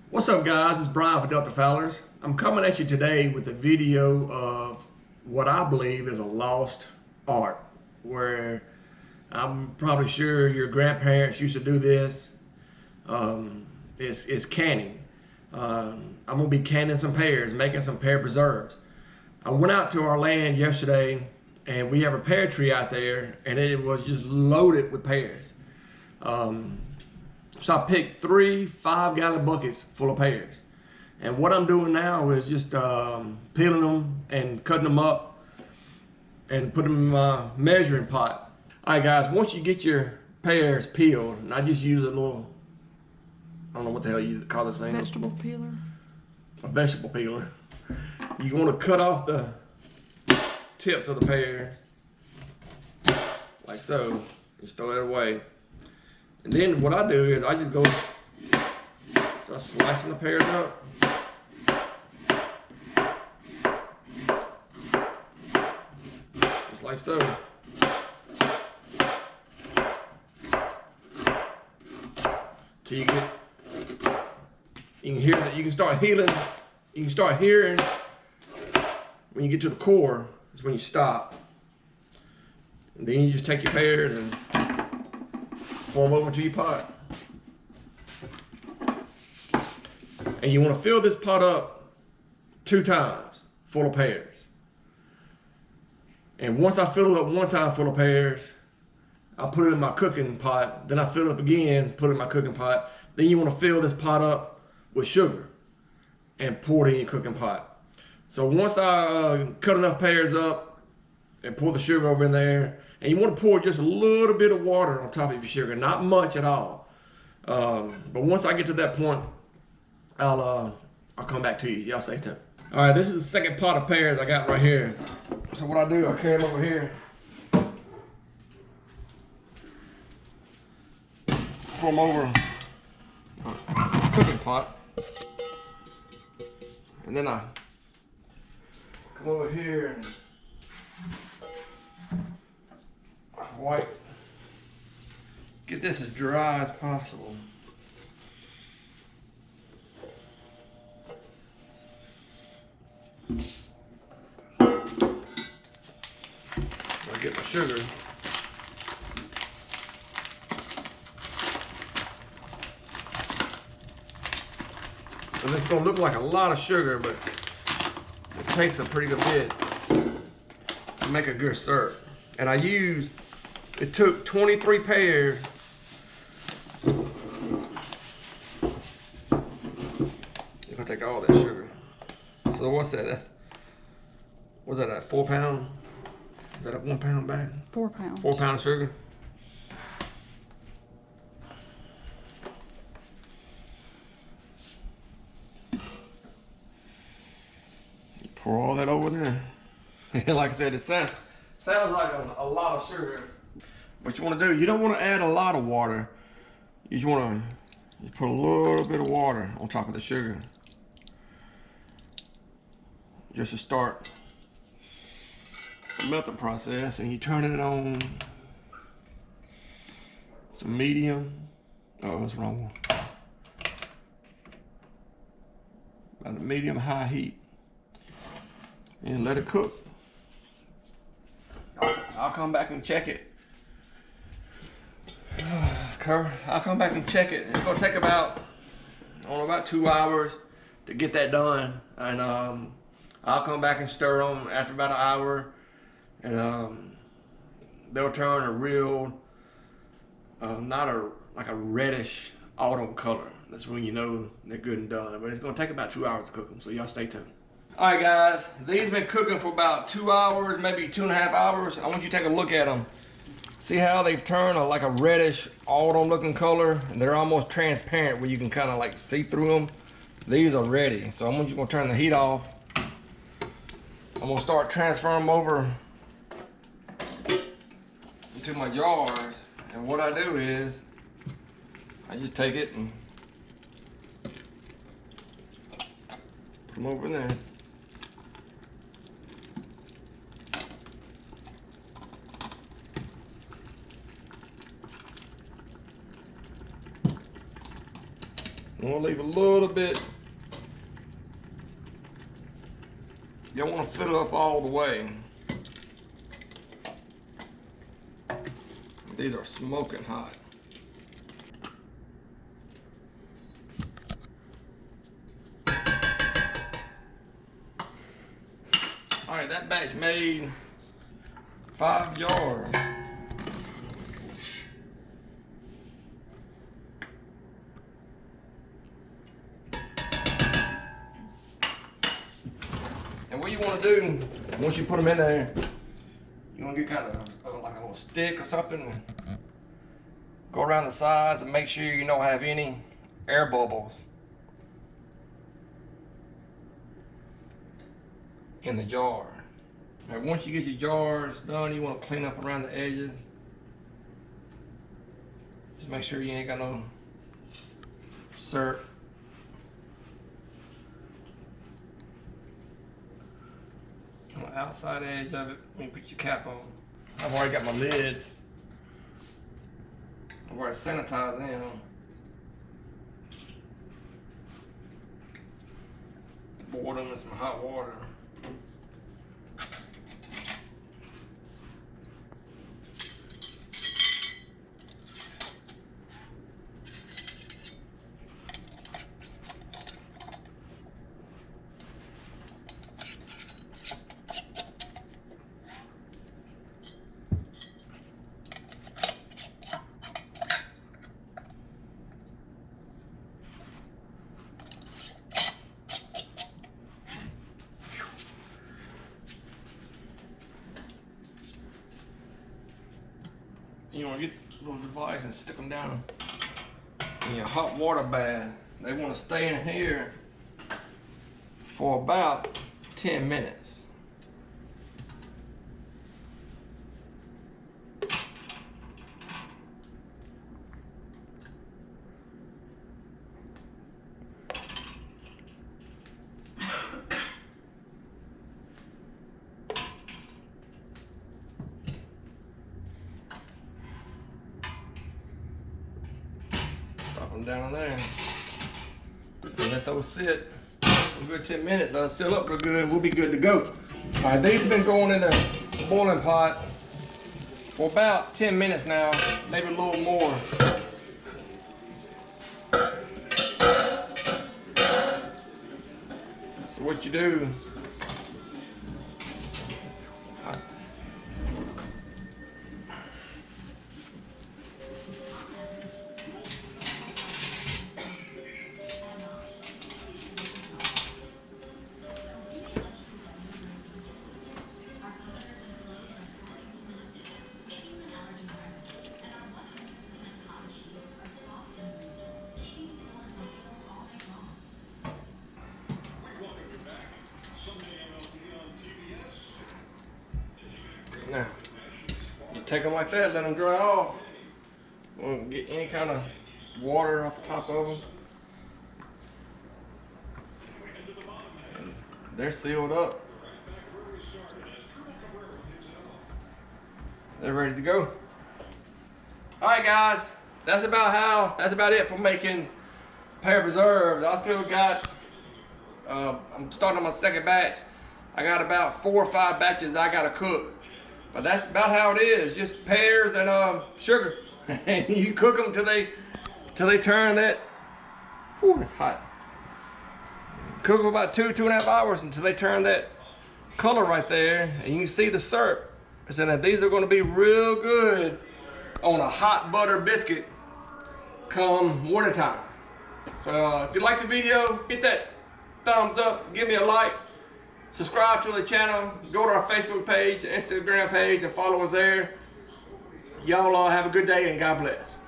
What's up, guys? It's Brian for Delta Fowlers. I'm coming at you today with a video of what I believe is a lost art, where I'm probably sure your grandparents used to do this. It's canning. I'm gonna be canning some pears, making some pear preserves. I went out to our land yesterday and we have a pear tree out there and it was just loaded with pears. So I picked 3 5-gallon buckets full of pears. And what I'm doing now is just peeling them and cutting them up and put them in my measuring pot. All right, guys, once you get your pears peeled, and I just use a little, I don't know what the hell you call this thing. Vegetable peeler. A vegetable peeler. You want to cut off the tips of the pears, like so. Just throw that away. And then what I do is I just go, start slicing the pears up. Just like so. Till you get, you can hear that, you can start healing, you can start hearing when you get to the core, is when you stop. And then you just take your pears and pour them over into your pot. And you want to fill this pot up 2 times full of pears. And once I fill it up 1 time full of pears, I'll put it in my cooking pot. Then I fill it up again, put it in my cooking pot. Then you want to fill this pot up with sugar and pour it in your cooking pot. So once I cut enough pears up and pour the sugar over in there, and you want to pour just a little bit of water on top of your sugar, not much at all. But once I get to that point, I'll come back to you. Y'all stay tuned. All right, this is the second pot of pears I got right here. So what I do, I carry them over here, pour them over a cooking pot, and then I come over here and wipe. Get this as dry as possible. I get my sugar. And it's gonna look like a lot of sugar, but it takes a pretty good bit to make a good syrup. And it took 23 pears. You're gonna take all that sugar. So what's that? What's that, 4 pound? Is that a 1 pound bag? 4 pounds. 4 pounds of sugar. You pour all that over there. Like I said, it sounds like a lot of sugar. What you want to do, you don't want to add a lot of water. You just want to put a little bit of water on top of the sugar, just to start the melting process. And you turn it on some medium. Oh, that's the wrong one. About a medium high heat, and let it cook. I'll come back and check it. I'll come back and check it. It's gonna take about 2 hours to get that done. And I'll come back and stir them after about an hour. And they'll turn a real, like a reddish autumn color. That's when you know they're good and done. But it's gonna take about 2 hours to cook them, so y'all stay tuned. All right, guys, these have been cooking for about 2 hours, maybe 2.5 hours. I want you to take a look at them. See how they've turned like a reddish autumn looking color? And they're almost transparent where you can kind of like see through them. These are ready. So I'm just gonna turn the heat off. I'm gonna start transferring them over into my jars. And what I do is, I just take it and put them over there. And we'll leave a little bit. You don't want to fill it up all the way. These are smoking hot. All right, that batch made 5 jars. And what you want to do, once you put them in there, you want to get kind of like a little stick or something, and go around the sides and make sure you don't have any air bubbles in the jar. Now once you get your jars done, you want to clean up around the edges. Just make sure you ain't got no syrup. On the outside edge of it, you put your cap on. I've already got my lids. I've already sanitized them. Boil them in some hot water. You want to get a little device and stick them down in your hot water bath. They want to stay in here for about 10 minutes. Drop them down there. And let those sit for a good 10 minutes. Let them seal up real good. We'll be good to go. All right, these have been going in the boiling pot for about 10 minutes now, maybe a little more. So what you do, now, you take them like that, let them dry off. Won't get any kind of water off the top of them. And they're sealed up. They're ready to go. All right, guys, that's about it for making pear preserves. I still got, I'm starting on my second batch. I got about 4 or 5 batches I gotta cook. But that's about how it is, just pears and sugar. And you cook them till they turn that, whew, it's hot. Cook them for about 2.5 hours until they turn that color right there. And you can see the syrup. So that these are gonna be real good on a hot butter biscuit come winter time. So if you like the video, hit that thumbs up, give me a like. Subscribe to the channel, go to our Facebook page, Instagram page, and follow us there. Y'all have a good day and God bless.